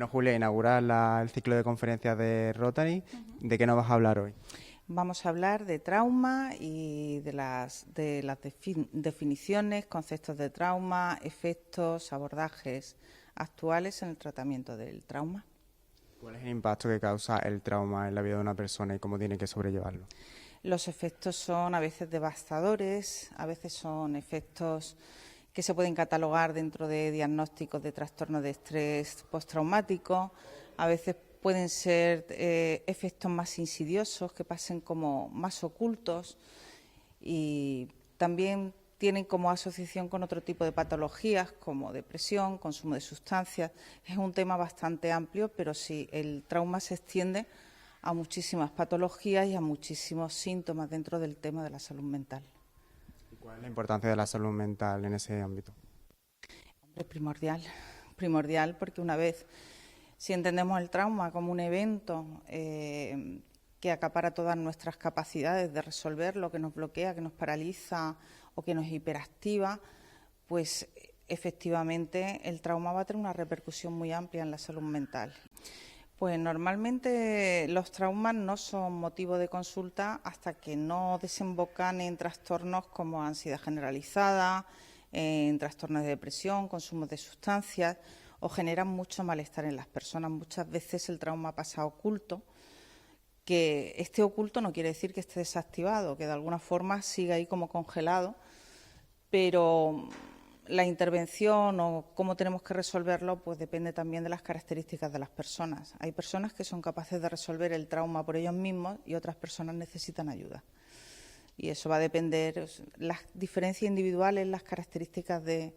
Bueno, Julia, inaugura el ciclo de conferencias de Rotary. ¿De qué nos vas a hablar hoy? Vamos a hablar de trauma y de las definiciones, conceptos de trauma, efectos, abordajes actuales en el tratamiento del trauma. ¿Cuál es el impacto que causa el trauma en la vida de una persona y cómo tiene que sobrellevarlo? Los efectos son a veces devastadores, a veces son efectos que se pueden catalogar dentro de diagnósticos de trastorno de estrés postraumático, a veces pueden ser efectos más insidiosos que pasen como más ocultos y también tienen como asociación con otro tipo de patologías como depresión, consumo de sustancias. Es un tema bastante amplio, pero sí, el trauma se extiende a muchísimas patologías y a muchísimos síntomas dentro del tema de la salud mental. ¿Y cuál es la importancia de la salud mental en ese ámbito? Es primordial porque una vez, si entendemos el trauma como un evento que acapara todas nuestras capacidades de resolver lo que nos bloquea, que nos paraliza o que nos hiperactiva, pues efectivamente el trauma va a tener una repercusión muy amplia en la salud mental. Pues normalmente los traumas no son motivo de consulta hasta que no desembocan en trastornos como ansiedad generalizada, en trastornos de depresión, consumo de sustancias o generan mucho malestar en las personas. Muchas veces el trauma pasa oculto, que esté oculto no quiere decir que esté desactivado, que de alguna forma siga ahí como congelado, pero la intervención o cómo tenemos que resolverlo pues depende también de las características de las personas. Hay personas que son capaces de resolver el trauma por ellos mismos y otras personas necesitan ayuda. Y eso va a depender, las diferencias individuales, las características de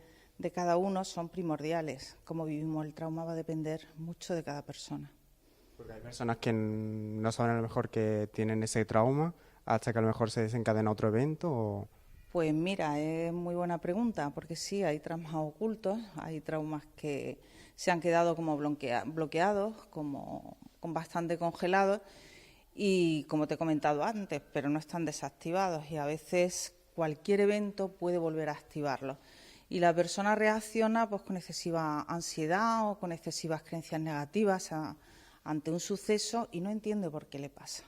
cada uno son primordiales. Cómo vivimos el trauma va a depender mucho de cada persona. Porque hay personas que no saben a lo mejor que tienen ese trauma hasta que a lo mejor se desencadena otro evento o... Pues mira, es muy buena pregunta, porque sí, hay traumas ocultos, hay traumas que se han quedado como bloqueados, como con bastante congelados y como te he comentado antes, pero no están desactivados y a veces cualquier evento puede volver a activarlos. Y la persona reacciona pues con excesiva ansiedad o con excesivas creencias negativas ante un suceso y no entiende por qué le pasa.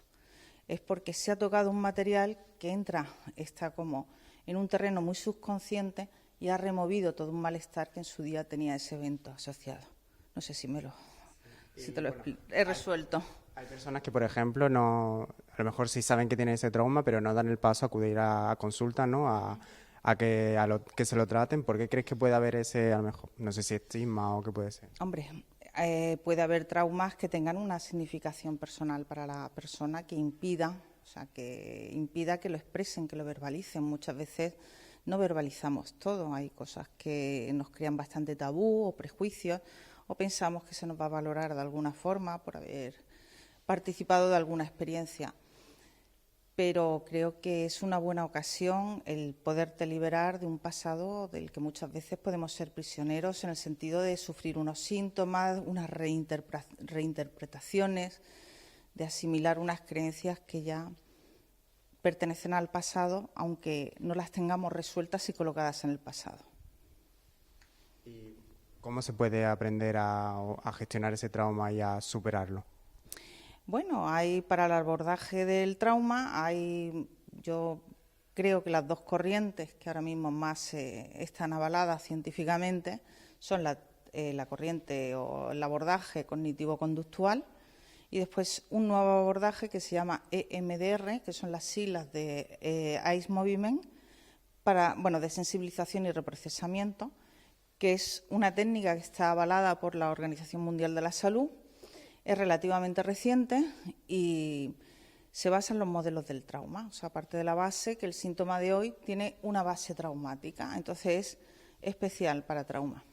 Es porque se ha tocado un material que está como en un terreno muy subconsciente y ha removido todo un malestar que en su día tenía ese evento asociado. No sé si te lo he resuelto. Hay personas que, por ejemplo, a lo mejor sí saben que tienen ese trauma, pero no dan el paso a acudir a consulta, ¿no? Que se lo traten. ¿Por qué crees que puede haber ese, a lo mejor, no sé si estigma o qué puede ser? Hombre, puede haber traumas que tengan una significación personal para la persona que impida que lo expresen, que lo verbalicen. Muchas veces no verbalizamos todo, hay cosas que nos crean bastante tabú o prejuicios o pensamos que se nos va a valorar de alguna forma por haber participado de alguna experiencia. Pero creo que es una buena ocasión el poderte liberar de un pasado del que muchas veces podemos ser prisioneros en el sentido de sufrir unos síntomas, unas reinterpretaciones, de asimilar unas creencias que ya pertenecen al pasado, aunque no las tengamos resueltas y colocadas en el pasado. ¿Y cómo se puede aprender a gestionar ese trauma y a superarlo? Bueno, para el abordaje del trauma, yo creo que las dos corrientes que ahora mismo más están avaladas científicamente son la corriente o el abordaje cognitivo-conductual y después un nuevo abordaje que se llama EMDR, que son las siglas de Eyes Movement, de sensibilización y reprocesamiento, que es una técnica que está avalada por la Organización Mundial de la Salud. Es relativamente reciente y se basa en los modelos del trauma. O sea, aparte de la base, que el síntoma de hoy tiene una base traumática, entonces es especial para trauma.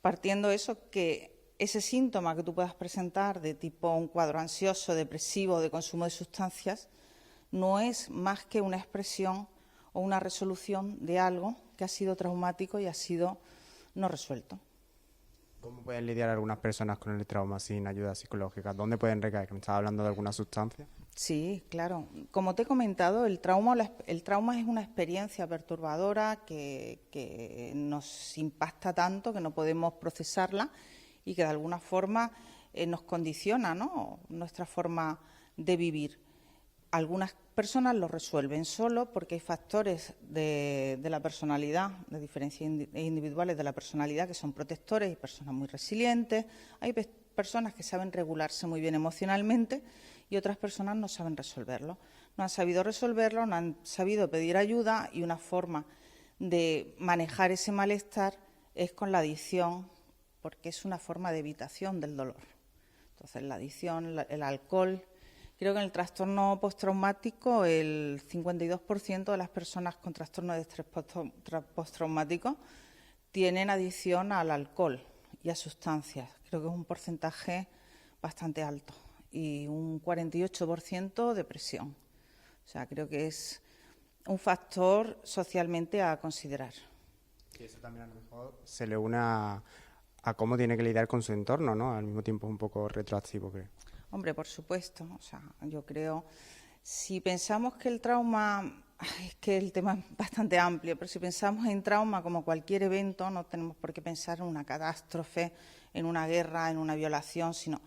Partiendo de eso, que ese síntoma que tú puedas presentar de tipo un cuadro ansioso, depresivo, de consumo de sustancias, no es más que una expresión o una resolución de algo que ha sido traumático y ha sido no resuelto. ¿Cómo pueden lidiar algunas personas con el trauma sin ayuda psicológica? ¿Dónde pueden recaer? ¿Me estás hablando de alguna sustancia? Sí, claro. Como te he comentado, el trauma es una experiencia perturbadora que nos impacta tanto que no podemos procesarla y que de alguna forma nos condiciona, ¿no?, nuestra forma de vivir. Algunas personas lo resuelven solo porque hay factores de la personalidad, de diferencias individuales de la personalidad que son protectores, hay personas muy resilientes, hay personas que saben regularse muy bien emocionalmente y otras personas no saben resolverlo. No han sabido resolverlo, no han sabido pedir ayuda y una forma de manejar ese malestar es con la adicción, porque es una forma de evitación del dolor. Entonces, la adicción, el alcohol. Creo que en el trastorno postraumático el 52% de las personas con trastorno de estrés postraumático tienen adicción al alcohol y a sustancias. Creo que es un porcentaje bastante alto. Y un 48% depresión. O sea, creo que es un factor socialmente a considerar. Y eso también a lo mejor se le une a cómo tiene que lidiar con su entorno, ¿no? Al mismo tiempo es un poco retroactivo, creo. Hombre, por supuesto. O sea, yo creo, si pensamos que el trauma, es que el tema es bastante amplio, pero si pensamos en trauma como cualquier evento, no tenemos por qué pensar en una catástrofe, en una guerra, en una violación, sino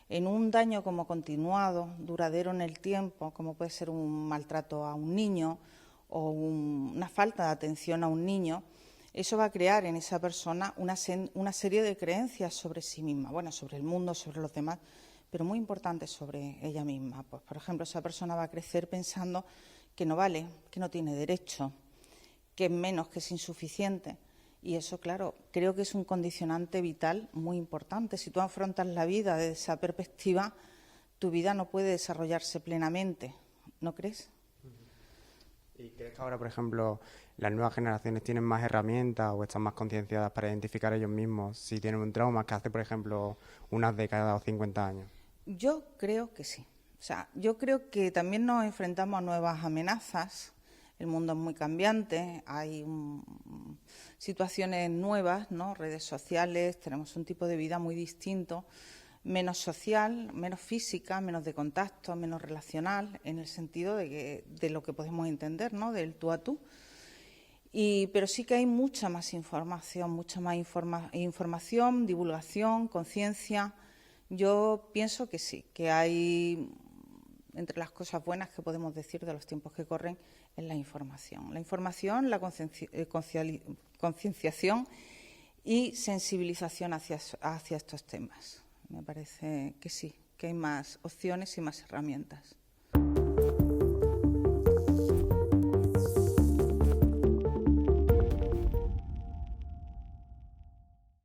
en un daño como continuado, duradero en el tiempo, como puede ser un maltrato a un niño o una falta de atención a un niño. Eso va a crear en esa persona una serie de creencias sobre sí misma, bueno, sobre el mundo, sobre los demás, pero muy importantes sobre ella misma. Pues, por ejemplo, esa persona va a crecer pensando que no vale, que no tiene derecho, que es menos, que es insuficiente. Y eso, claro, creo que es un condicionante vital muy importante. Si tú afrontas la vida desde esa perspectiva, tu vida no puede desarrollarse plenamente, ¿no crees? ¿Y crees que ahora, por ejemplo, las nuevas generaciones tienen más herramientas o están más concienciadas para identificar ellos mismos si tienen un trauma que hace, por ejemplo, unas décadas o 50 años? Yo creo que sí. O sea, yo creo que también nos enfrentamos a nuevas amenazas. El mundo es muy cambiante, hay situaciones nuevas, ¿no?, redes sociales, tenemos un tipo de vida muy distinto, menos social, menos física, menos de contacto, menos relacional, en el sentido de lo que podemos entender, ¿no?, del tú a tú. Pero sí que hay mucha más información, divulgación, conciencia. Yo pienso que sí, que hay, entre las cosas buenas que podemos decir de los tiempos que corren, es la información. La información, la concienciación y sensibilización hacia estos temas. Me parece que sí, que hay más opciones y más herramientas.